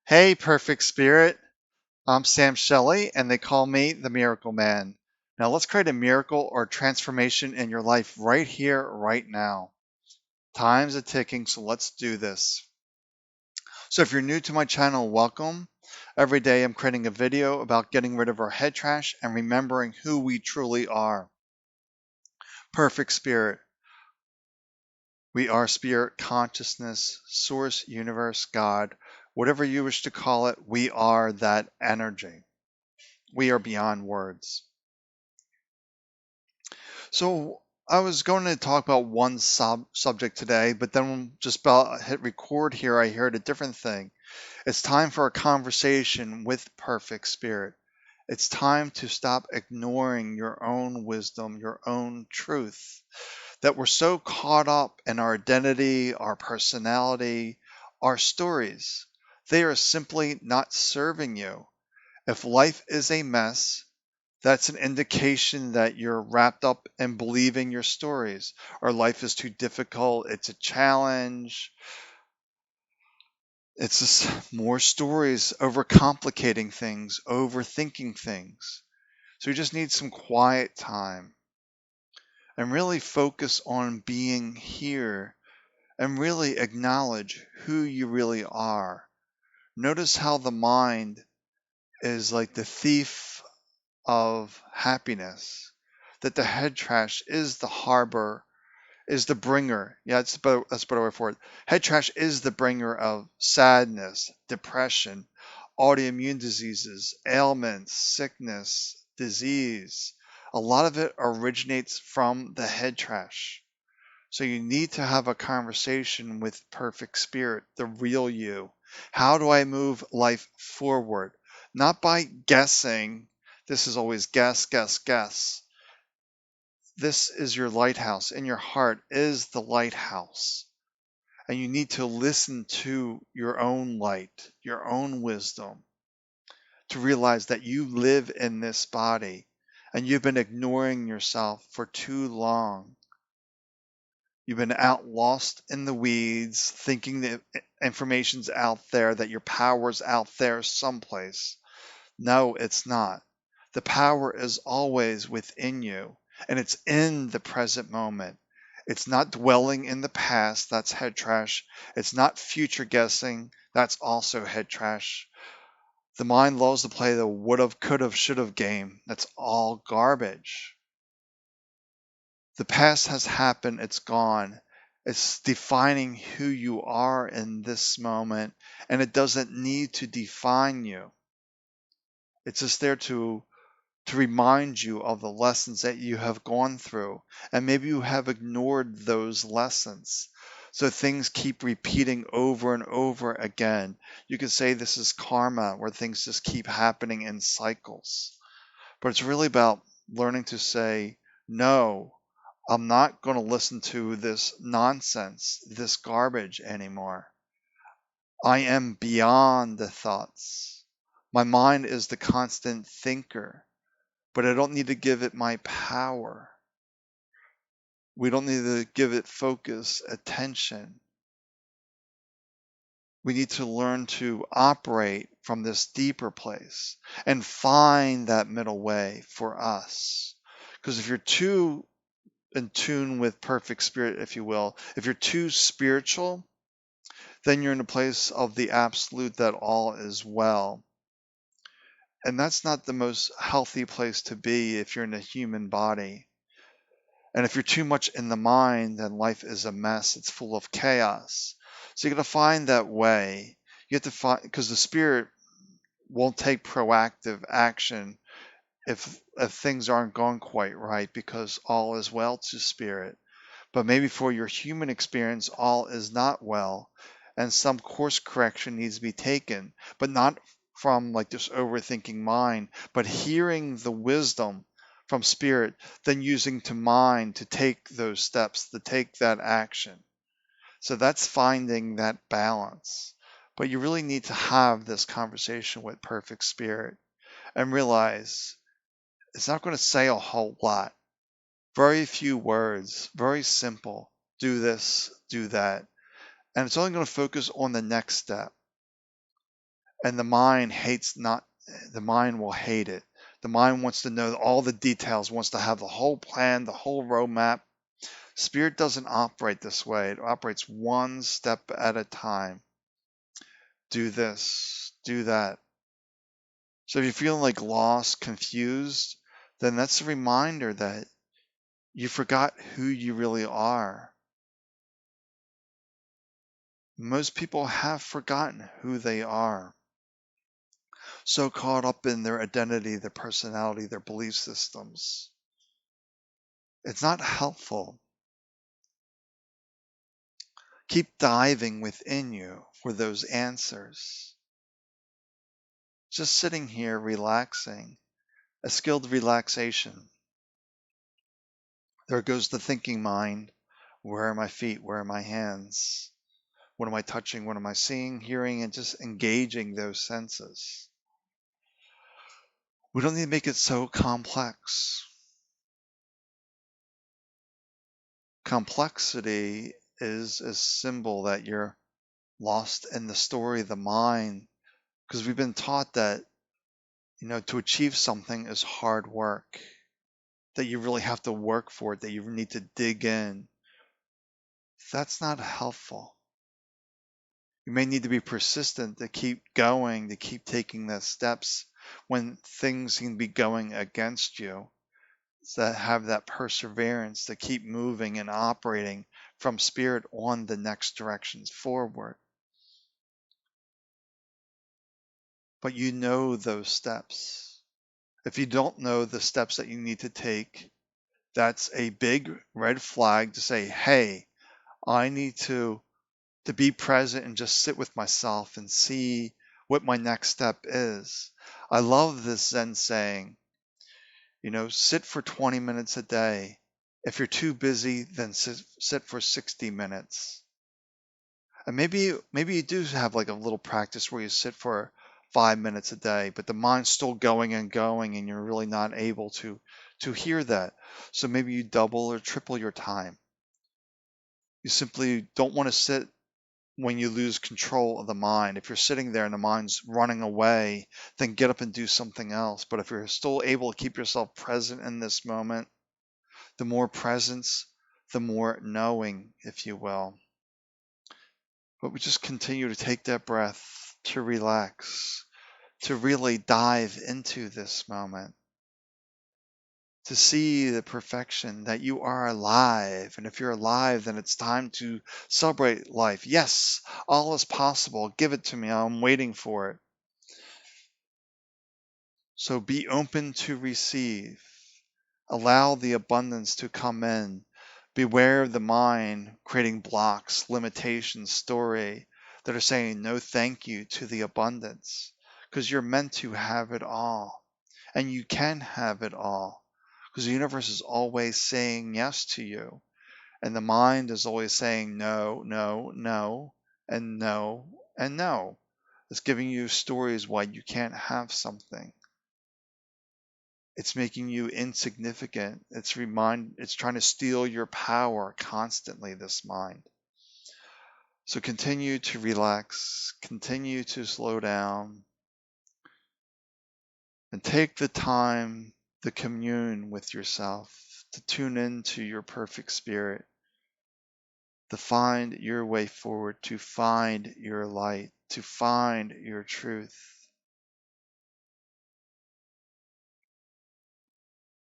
Hey, perfect spirit. I'm Sam Shelley, and they call me the Miracle Man. Now, let's create a miracle or transformation in your life right here, right now. Time's a ticking, so let's do this. So, if you're new to my channel, welcome. Every day, I'm creating a video about getting rid of our head trash and remembering who we truly are. Perfect spirit. We are spirit, consciousness, source, universe, God, whatever you wish to call it, we are that energy. We are beyond words. So I was going to talk about one subject today, but then just about hit record here, I heard a different thing. It's time for a conversation with perfect spirit. It's time to stop ignoring your own wisdom, your own truth, that we're so caught up in our identity, our personality, our stories. They are simply not serving you. If life is a mess, that's an indication that you're wrapped up in believing your stories, or life is too difficult, it's a challenge. It's just more stories, overcomplicating things, overthinking things. So you just need some quiet time and really focus on being here and really acknowledge who you really are. Notice how the mind is like the thief of happiness, that the head trash is the harbor, is the bringer. Yeah, that's a better word for it. Head trash is the bringer of sadness, depression, autoimmune diseases, ailments, sickness, disease. A lot of it originates from the head trash. So you need to have a conversation with perfect spirit, the real you. How do I move life forward? Not by guessing. This is always guess, guess, guess. This is your lighthouse. In your heart is the lighthouse. And you need to listen to your own light, your own wisdom, to realize that you live in this body and you've been ignoring yourself for too long. You've been out lost in the weeds, thinking that information's out there, that your power's out there someplace. No, it's not. The power is always within you, and it's in the present moment. It's not dwelling in the past, that's head trash. It's not future guessing, that's also head trash. The mind loves to play the would've, could've, should've game. That's all garbage. The past has happened, it's gone. It's defining who you are in this moment, and it doesn't need to define you. It's just there to remind you of the lessons that you have gone through. And maybe you have ignored those lessons. So things keep repeating over and over again. You could say this is karma, where things just keep happening in cycles. But it's really about learning to say, no, I'm not going to listen to this nonsense, this garbage anymore. I am beyond the thoughts. My mind is the constant thinker, but I don't need to give it my power. We don't need to give it focus, attention. We need to learn to operate from this deeper place and find that middle way for us. Because if you're too in tune with perfect spirit, if you will, if you're too spiritual, then you're in a place of the absolute, that all is well. And that's not the most healthy place to be if you're in a human body. And if you're too much in the mind, then life is a mess. It's full of chaos. So you got to find that way. You have to find, because the spirit won't take proactive action if things aren't going quite right, because all is well to spirit. But maybe for your human experience, all is not well, and some course correction needs to be taken, but not from like this overthinking mind, but hearing the wisdom from spirit, then using to mind to take those steps, to take that action. So that's finding that balance. But you really need to have this conversation with perfect spirit and realize it's not going to say a whole lot. Very few words, very simple. Do this, do that. And it's only going to focus on the next step. And the mind will hate it. The mind wants to know all the details, wants to have the whole plan, the whole roadmap. Spirit doesn't operate this way. It operates one step at a time. Do this, do that. So if you're feeling like lost, confused, then that's a reminder that you forgot who you really are. Most people have forgotten who they are. So caught up in their identity, their personality, their belief systems. It's not helpful. Keep diving within you for those answers. Just sitting here relaxing, a skilled relaxation. There goes the thinking mind. Where are my feet? Where are my hands? What am I touching? What am I seeing, hearing, and just engaging those senses? We don't need to make it so complex. Complexity is a symbol that you're lost in the story of the mind, because we've been taught that, to achieve something is hard work, that you really have to work for it, that you need to dig in. That's not helpful. You may need to be persistent to keep going, to keep taking the steps when things can be going against you. That have that perseverance to keep moving and operating from spirit on the next directions forward. But you know those steps. If you don't know the steps that you need to take, that's a big red flag to say, hey, I need to be present and just sit with myself and see what my next step is. I love this Zen saying, sit for 20 minutes a day. If you're too busy, then sit for 60 minutes. And maybe you do have like a little practice where you sit for 5 minutes a day, but the mind's still going and going, and you're really not able to hear that. So maybe you double or triple your time. You simply don't want to sit when you lose control of the mind. If you're sitting there and the mind's running away, then get up and do something else. But if you're still able to keep yourself present in this moment, the more presence, the more knowing, if you will. But we just continue to take that breath, to relax, to really dive into this moment, to see the perfection that you are alive. And if you're alive, then it's time to celebrate life. Yes, all is possible. Give it to me. I'm waiting for it. So be open to receive. Allow the abundance to come in. Beware of the mind creating blocks, limitations, story that are saying no thank you to the abundance, because you're meant to have it all. And you can have it all, because the universe is always saying yes to you. And the mind is always saying no, no, no, and no, and no. It's giving you stories why you can't have something. It's making you insignificant. It's trying to steal your power constantly, this mind. So continue to relax, continue to slow down, and take the time to commune with yourself, to tune into your perfect spirit, to find your way forward, to find your light, to find your truth,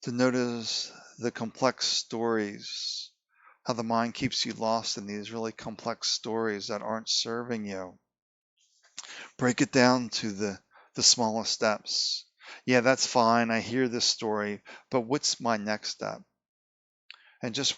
to notice the complex stories, how the mind keeps you lost in these really complex stories that aren't serving you. Break it down to the smallest steps. Yeah, that's fine. I hear this story, but what's my next step? And just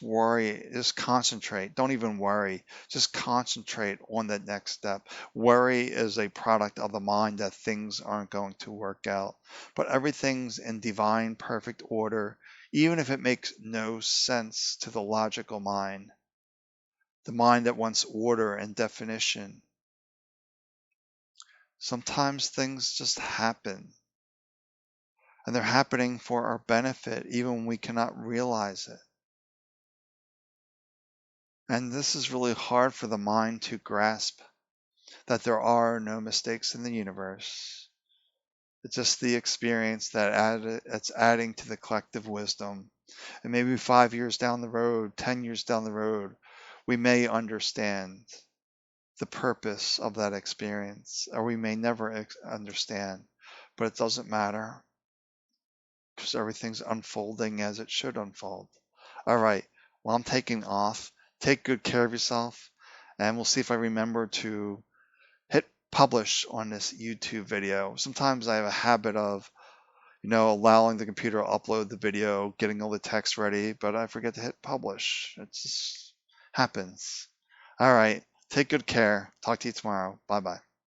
concentrate. Don't even worry. Just concentrate on that next step. Worry is a product of the mind that things aren't going to work out. But everything's in divine, perfect order, even if it makes no sense to the logical mind, the mind that wants order and definition. Sometimes things just happen, and they're happening for our benefit, even when we cannot realize it. And this is really hard for the mind to grasp. that there are no mistakes in the universe. It's just the experience that's adding to the collective wisdom. And maybe 5 years down the road, 10 years down the road, we may understand the purpose of that experience, or we may never understand, but it doesn't matter because everything's unfolding as it should unfold. All right, well, I'm taking off. Take good care of yourself, and we'll see if I remember to hit publish on this YouTube video. Sometimes I have a habit of, allowing the computer to upload the video, getting all the text ready, but I forget to hit publish. It just happens. All right, take good care. Talk to you tomorrow. Bye bye.